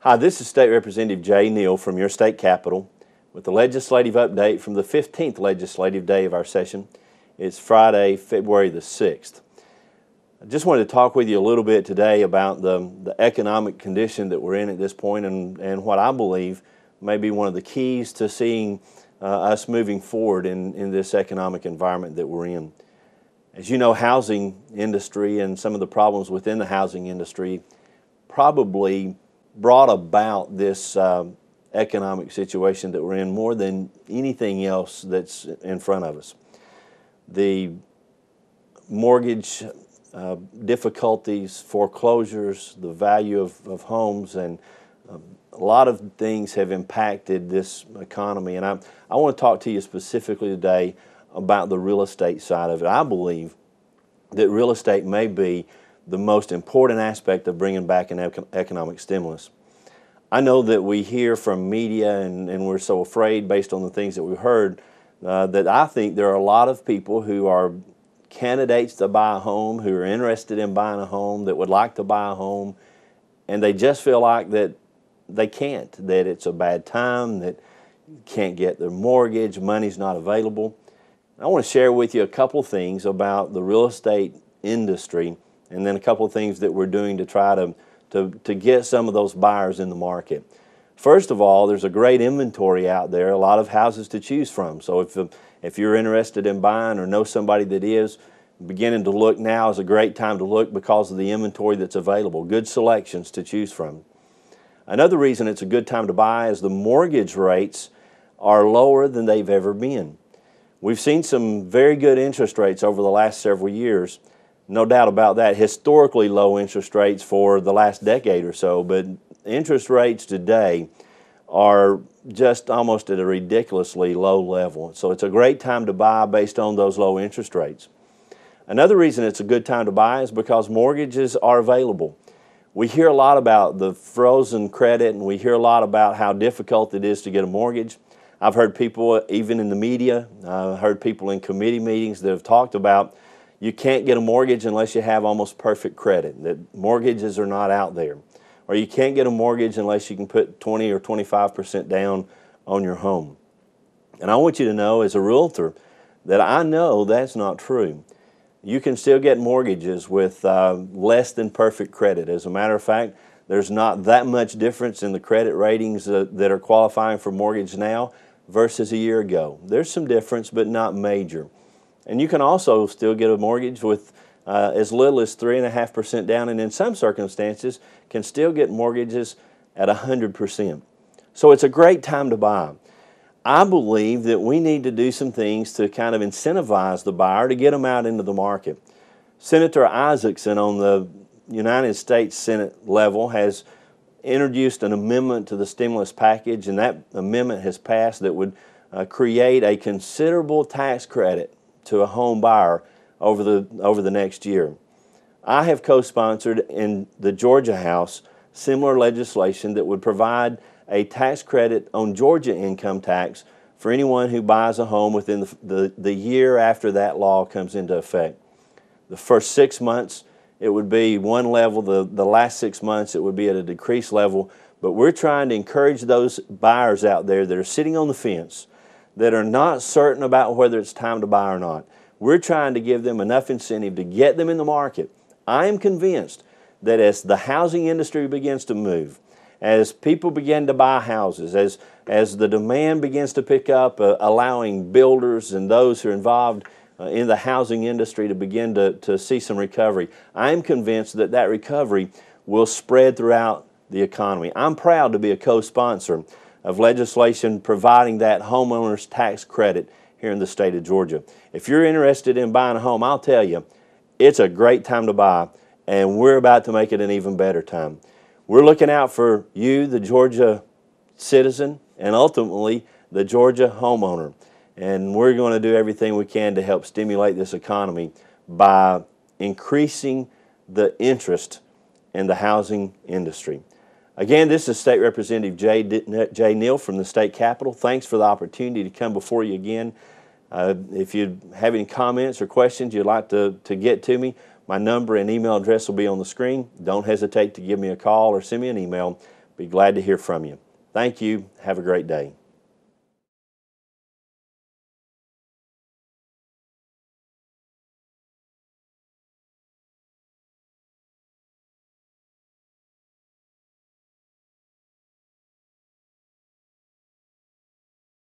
Hi, this is State Representative Jay Neal from your state capitol with the legislative update from the 15th legislative day of our session. It's Friday, February the 6th. I just wanted to talk with you a little bit today about the economic condition that we're in at this point and what I believe may be one of the keys to seeing us moving forward in this economic environment that we're in. As you know, housing industry and some of the problems within the housing industry probably brought about this economic situation that we're in more than anything else that's in front of us. The mortgage difficulties, foreclosures, the value of homes, and a lot of things have impacted this economy. And I want to talk to you specifically today about the real estate side of it. I believe that real estate may be the most important aspect of bringing back an economic stimulus. I know that we hear from media and we're so afraid based on the things that we've heard that I think there are a lot of people who are candidates to buy a home, who are interested in buying a home, that would like to buy a home, and they just feel like that they can't, that it's a bad time, that can't get their mortgage, money's not available. I want to share with you a couple of things about the real estate industry and then a couple of things that we're doing to try to get some of those buyers in the market. First of all, there's a great inventory out there, a lot of houses to choose from. So if you're interested in buying or know somebody that is, beginning to look now is a great time to look because of the inventory that's available, good selections to choose from. Another reason it's a good time to buy is the mortgage rates are lower than they've ever been. We've seen some very good interest rates over the last several years. No doubt about that, historically low interest rates for the last decade or so, but interest rates today are just almost at a ridiculously low level. So it's a great time to buy based on those low interest rates. Another reason it's a good time to buy is because mortgages are available. We hear a lot about the frozen credit and we hear a lot about how difficult it is to get a mortgage. I've heard people, even in the media, heard people in committee meetings that have talked about you can't get a mortgage unless you have almost perfect credit, that mortgages are not out there. Or you can't get a mortgage unless you can put 20 or 25% down on your home. And I want you to know as a realtor that I know that's not true. You can still get mortgages with less than perfect credit. As a matter of fact, there's not that much difference in the credit ratings that are qualifying for mortgage now versus a year ago. There's some difference, but not major. And you can also still get a mortgage with as little as 3.5% down, and in some circumstances can still get mortgages at 100%. So it's a great time to buy. I believe that we need to do some things to kind of incentivize the buyer to get them out into the market. Senator Isaacson on the United States Senate level has introduced an amendment to the stimulus package, and that amendment has passed that would create a considerable tax credit to a home buyer over the next year. I have co-sponsored in the Georgia House similar legislation that would provide a tax credit on Georgia income tax for anyone who buys a home within the year after that law comes into effect. The first 6 months it would be one level, the last 6 months it would be at a decreased level, but we're trying to encourage those buyers out there that are sitting on the fence, that are not certain about whether it's time to buy or not. We're trying to give them enough incentive to get them in the market. I am convinced that as the housing industry begins to move, as people begin to buy houses, as the demand begins to pick up, allowing builders and those who are involved in the housing industry to begin to see some recovery, I am convinced that that recovery will spread throughout the economy. I'm proud to be a co-sponsor of legislation providing that homeowners tax credit here in the state of Georgia. If you're interested in buying a home, I'll tell you, it's a great time to buy, and we're about to make it an even better time. We're looking out for you, the Georgia citizen, and ultimately the Georgia homeowner. And we're going to do everything we can to help stimulate this economy by increasing the interest in the housing industry. Again, this is State Representative Jay Neal from the state capitol. Thanks for the opportunity to come before you again. If you have any comments or questions you'd like to get to me, my number and email address will be on the screen. Don't hesitate to give me a call or send me an email. Be glad to hear from you. Thank you. Have a great day.